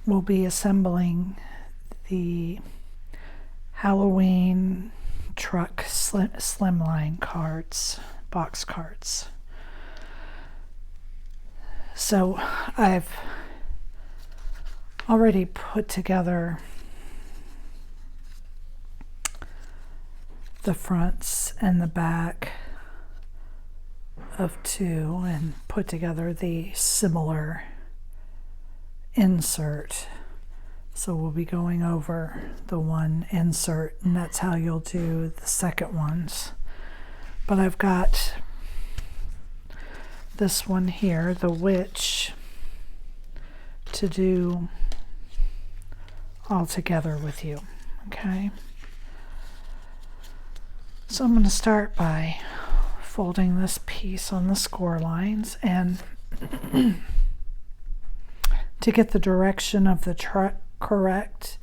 will be assembling the Halloween truck slimline cards, box cards. So I've already put together the fronts and the back of two and put together the similar insert. So we'll be going over the one insert, and that's how you'll do the second ones. But I've got this one here, the witch, to do all together with you, okay? So I'm going to start by folding this piece on the score lines, and to get the direction of the truck correct,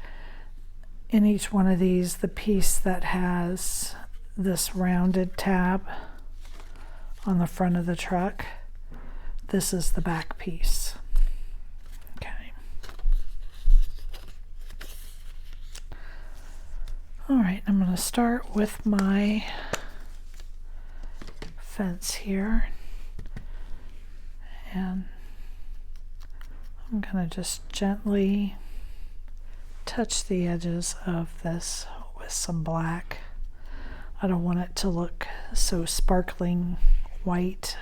in each one of these, the piece that has this rounded tab on the front of the truck, this is the back piece. Okay. All right, I'm going to start with my fence here, and I'm going to just gently touch the edges of this with some black. I don't want it to look so sparkling white.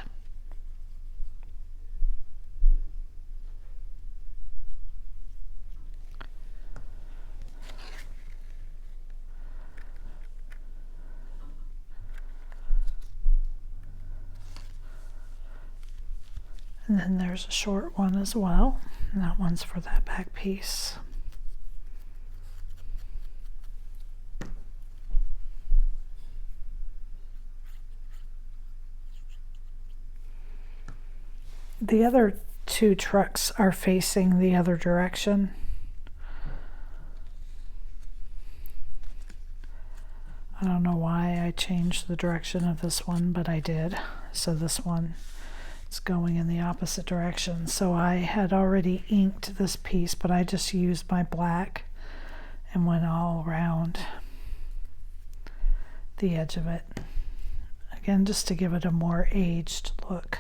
And then there's a short one as well, and that one's for that back piece. The other two trucks are facing the other direction. I don't know why I changed the direction of this one, but I did. So this one, it's going in the opposite direction. So I had already inked this piece, but I just used my black and went all around the edge of it. Again, just to give it a more aged look.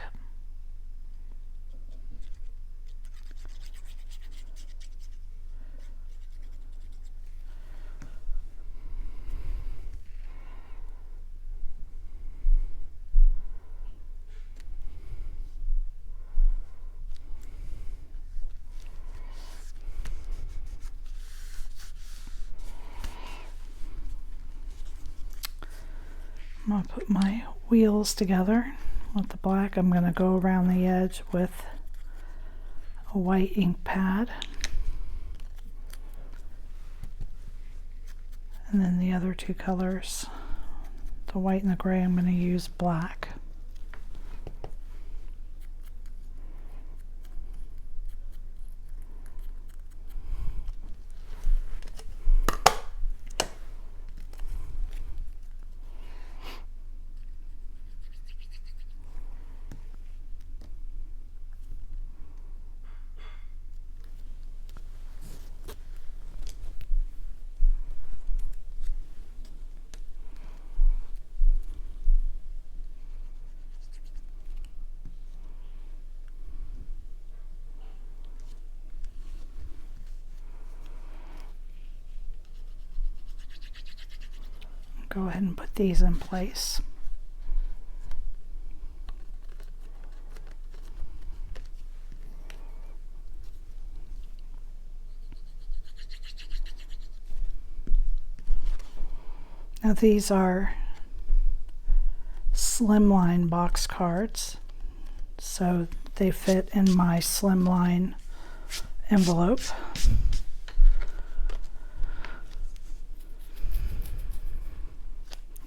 I'm going to put my wheels together with the black. I'm going to go around the edge with a white ink pad. And then the other two colors, the white and the gray, I'm going to use black. Go ahead and put these in place. Now these are slimline box cards, so they fit in my slimline envelope.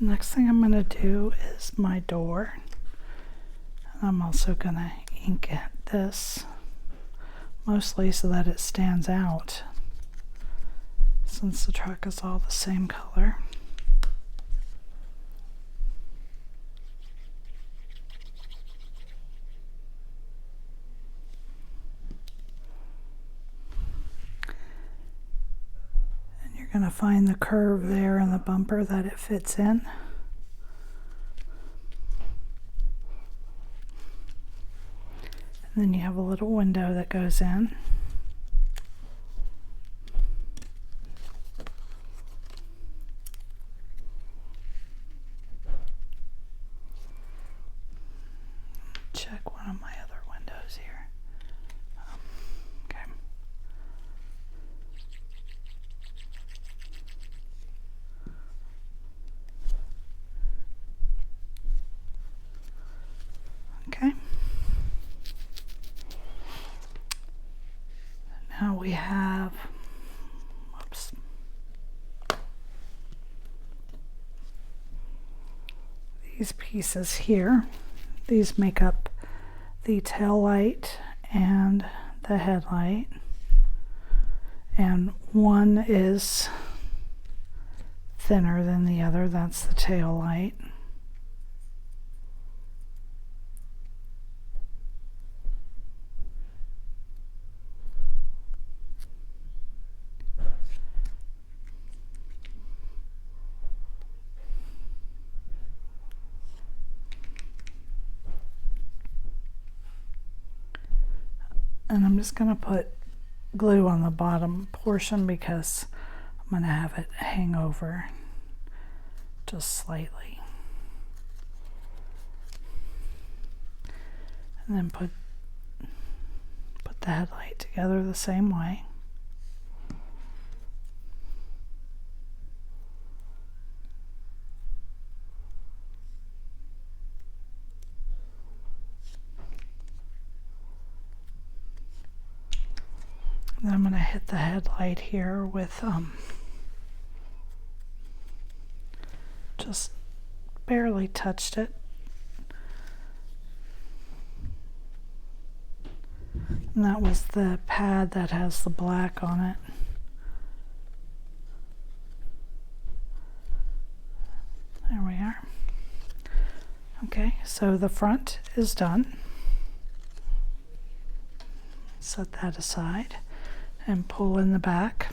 Next thing I'm going to do is my door. I'm also going to ink this mostly so that it stands out, since the truck is all the same color. going to find the curve there in the bumper that it fits in. And then you have a little window that goes in. Check one of my other windows here. Okay. Okay. Now we have, whoops. These pieces here. These make up the tail light and the headlight. And one is thinner than the other. That's the tail light. And I'm just going to put glue on the bottom portion because I'm going to have it hang over just slightly. And then put the headlight together the same way. Then I'm going to hit the headlight here with just barely touched it. And that was the pad that has the black on it. There we are. Okay, so the front is done. Set that aside and pull in the back.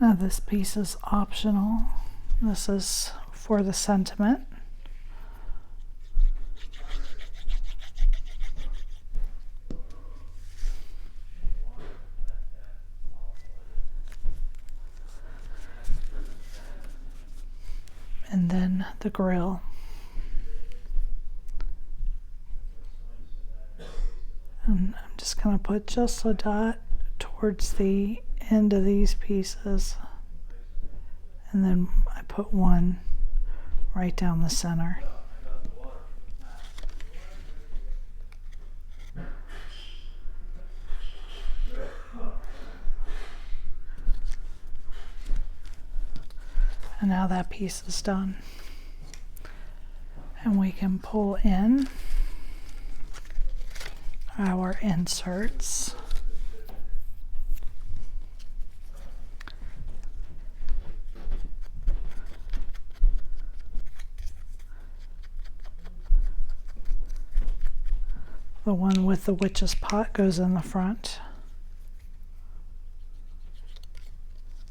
Now this piece is optional. This is for the sentiment. And then the grill. And I'm just going to put just a dot towards the end of these pieces, and then I put one right down the center. And now that piece is done, and we can pull in our inserts. The one with the witch's pot goes in the front.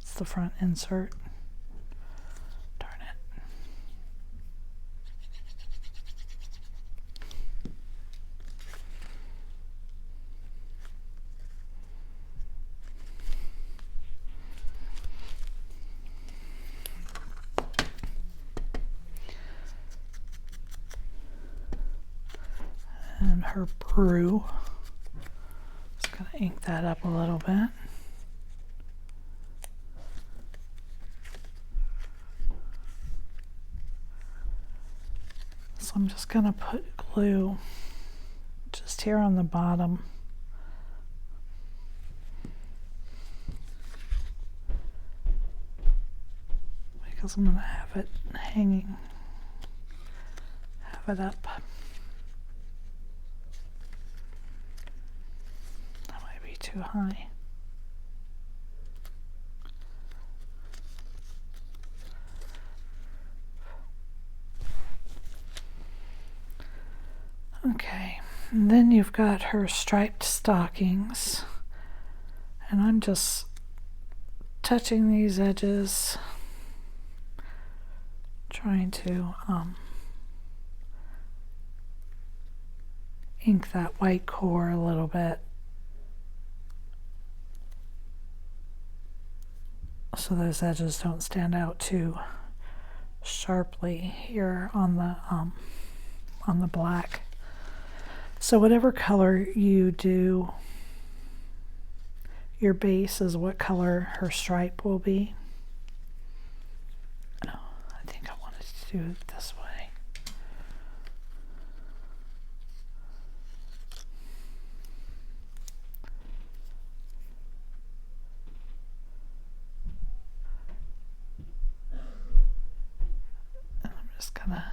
It's the front insert. Darn it. And her brew. Just gonna ink that up a little bit. So I'm just gonna put glue just here on the bottom. Because I'm gonna have it hanging have it up. That might be too high. Okay, and then you've got her striped stockings, and I'm just touching these edges, trying to ink that white core a little bit so those edges don't stand out too sharply here on the black. So whatever color you do, your base is what color her stripe will be. No, I think I wanted to do it this way. And I'm just gonna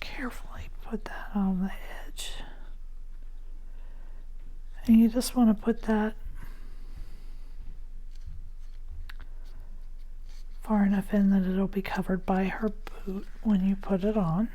carefully put that on the edge. And you just want to put that far enough in that it'll be covered by her boot when you put it on.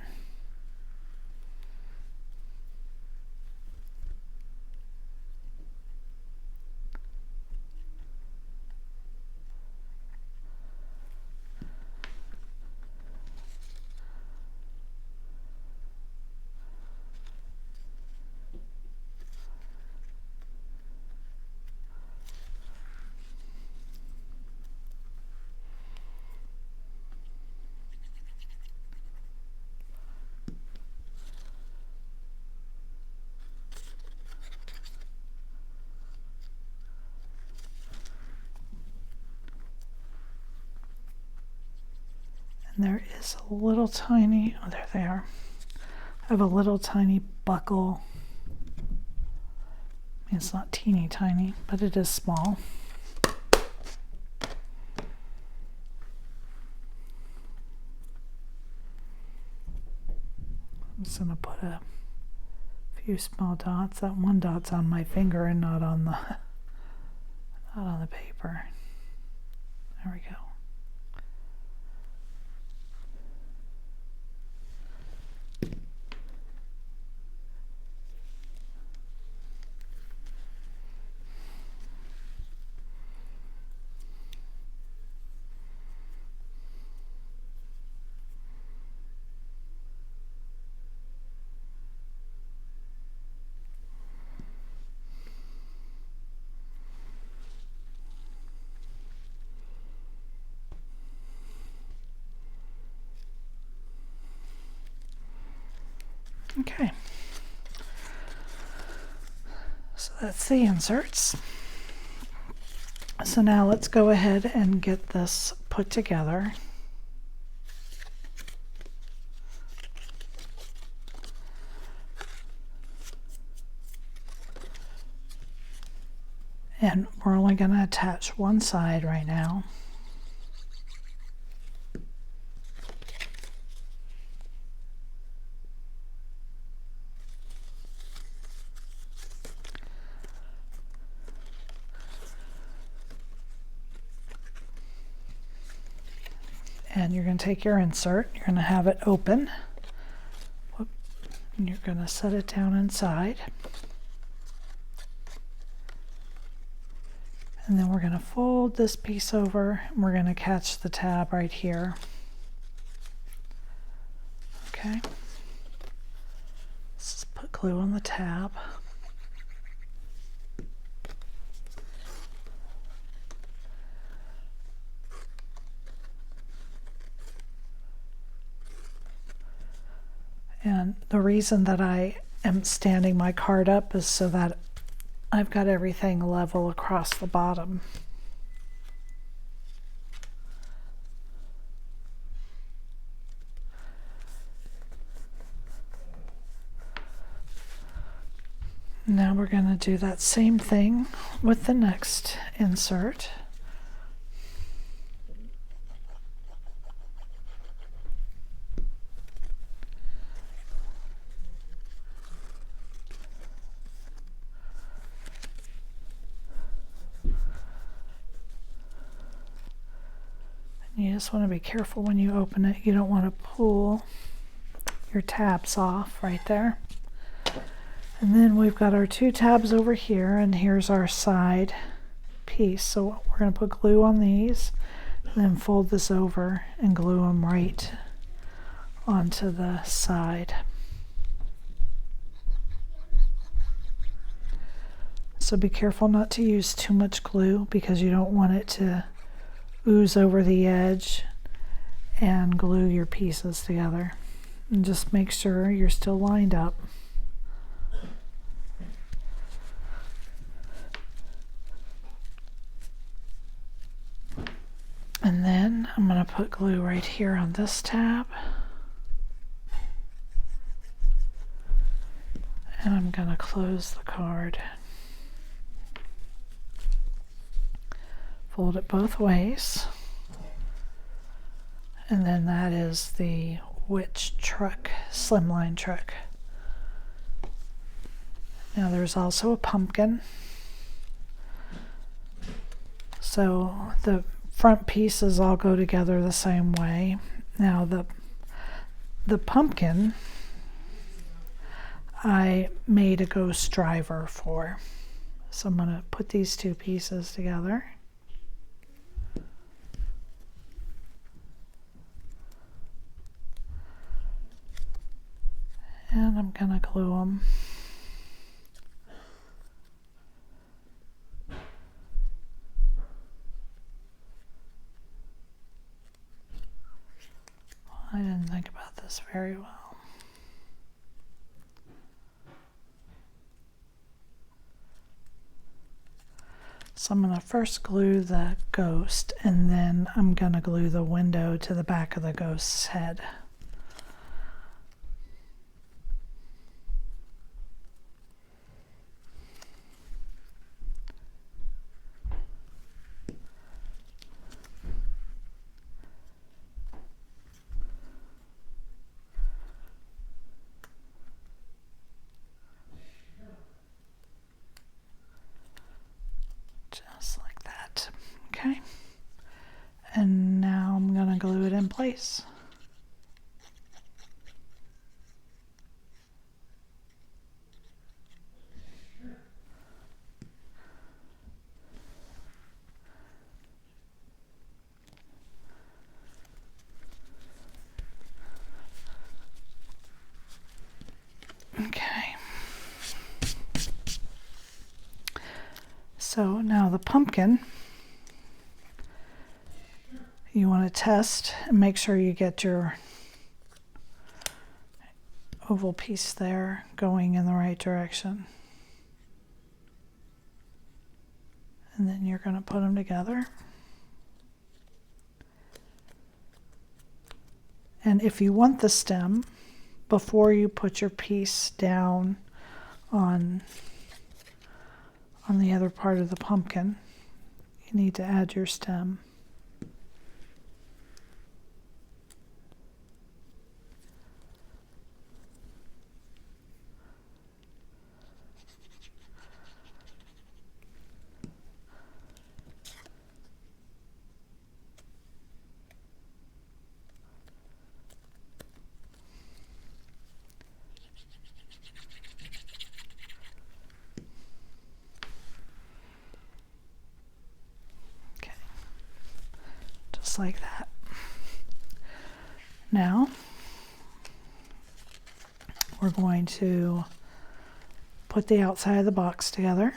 And there is a little tiny, oh, there they are. I have a little tiny buckle. I mean, it's not teeny tiny, but it is small. I'm just going to put a few small dots. That one dot's on my finger and not on the paper. There we go. Okay, so that's the inserts. So now let's go ahead and get this put together. And we're only going to attach one side right now. And you're going to take your insert, you're going to have it open, and you're going to set it down inside. And then we're going to fold this piece over, and we're going to catch the tab right here. Okay. Let's just put glue on the tab. And the reason that I am standing my card up is so that I've got everything level across the bottom. Now we're going to do that same thing with the next insert. You just want to be careful when you open it. You don't want to pull your tabs off right there. And then we've got our 2 tabs over here, and here's our side piece. So we're going to put glue on these, and then fold this over and glue them right onto the side. So be careful not to use too much glue because you don't want it to ooze over the edge and glue your pieces together. And just make sure you're still lined up. And then I'm going to put glue right here on this tab. And I'm going to close the card. Fold it both ways. And then that is the Witch Truck, Slimline Truck. Now there's also a pumpkin. So the front pieces all go together the same way. Now the pumpkin I made a ghost driver for. So I'm going to put these 2 pieces together. And I'm going to glue them. I didn't think about this very well. So I'm going to first glue the ghost, and then I'm going to glue the window to the back of the ghost's head. Just like that. Okay. And now I'm going to glue it in place. Okay. So now the pumpkin, you want to test and make sure you get your oval piece there going in the right direction. And then you're going to put them together. And if you want the stem, before you put your piece down on the other part of the pumpkin, you need to add your stem. Like that. Now we're going to put the outside of the box together.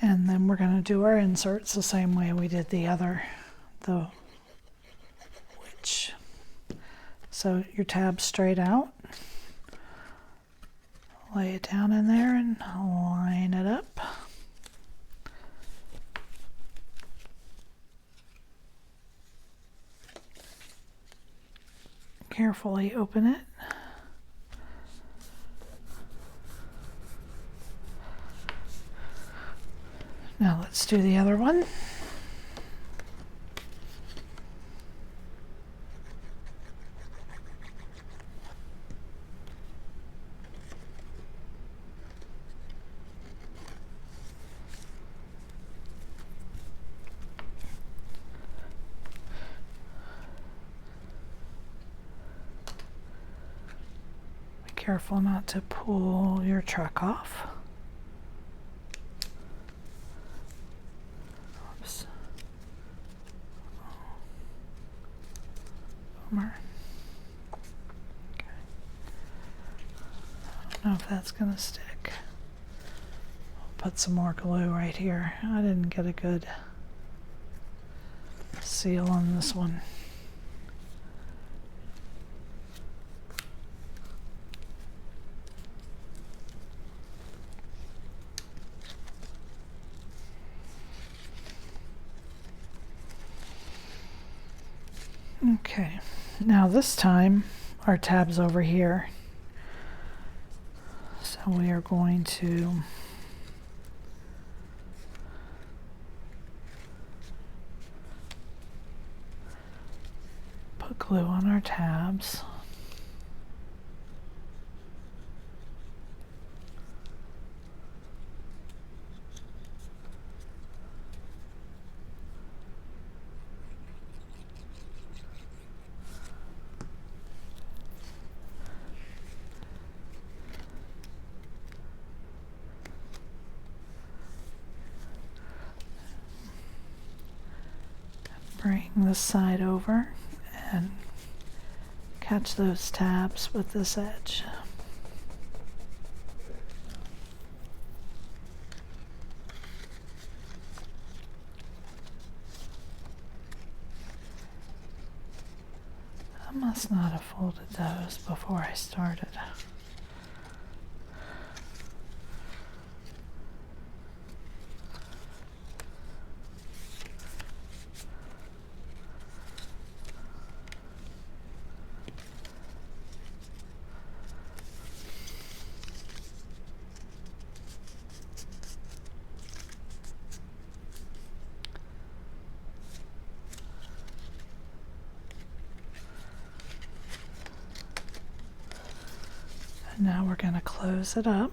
And then we're going to do our inserts the same way we did the witch. So your tab straight out, lay it down in there and line it up. Carefully open it. Now let's do the other one. Be careful not to pull your truck off. Oops. Bummer. Okay. I don't know if that's gonna stick. I'll put some more glue right here. I didn't get a good seal on this one. Okay, now this time our tab's over here, so we are going to put glue on our tabs. Bring this side over and catch those tabs with this edge. I must not have folded those before I started. Now we're going to close it up.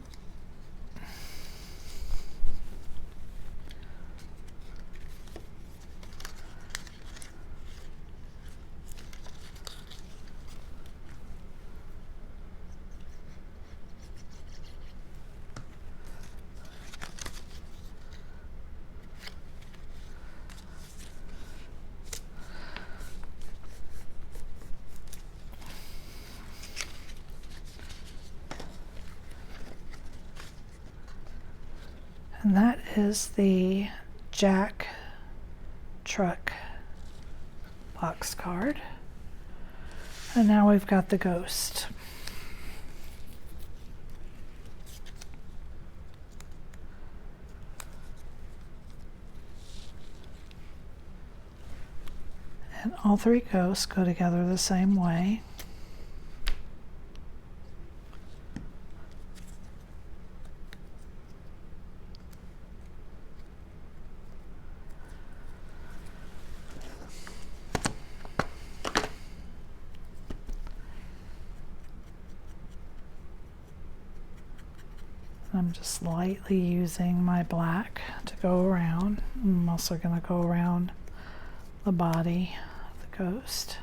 And that is the Jack truck box card. And now we've got the ghost. And all three ghosts go together the same way. I'm just lightly using my black to go around. I'm also going to go around the body of the ghost.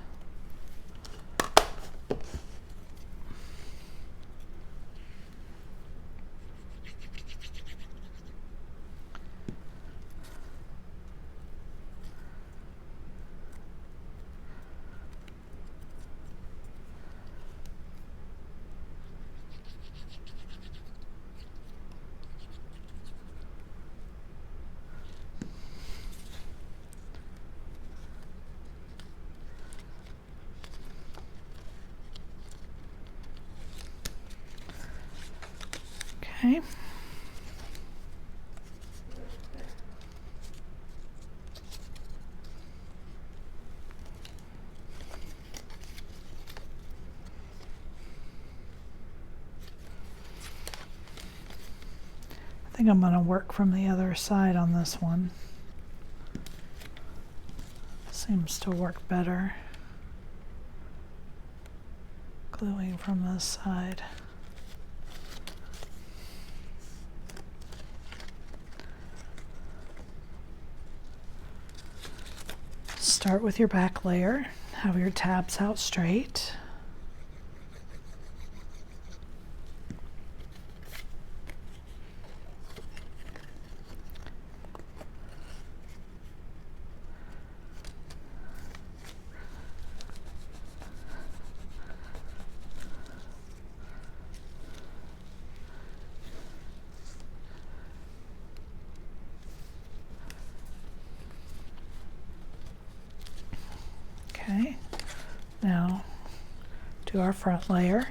Okay. I think I'm going to work from the other side on this one. Seems to work better. Gluing from this side. Start with your back layer. Have your tabs out straight. Okay, now do our front layer.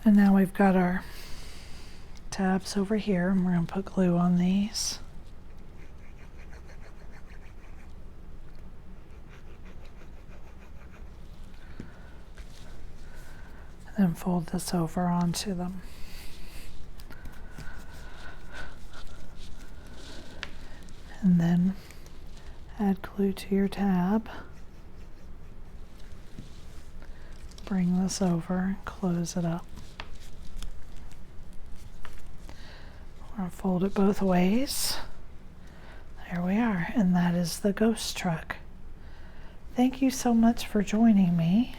And now we've got our tabs over here, and we're going to put glue on these. And then fold this over onto them. And then add glue to your tab. Bring this over, close it up. We're going to fold it both ways. There we are, and that is the ghost truck. Thank you so much for joining me.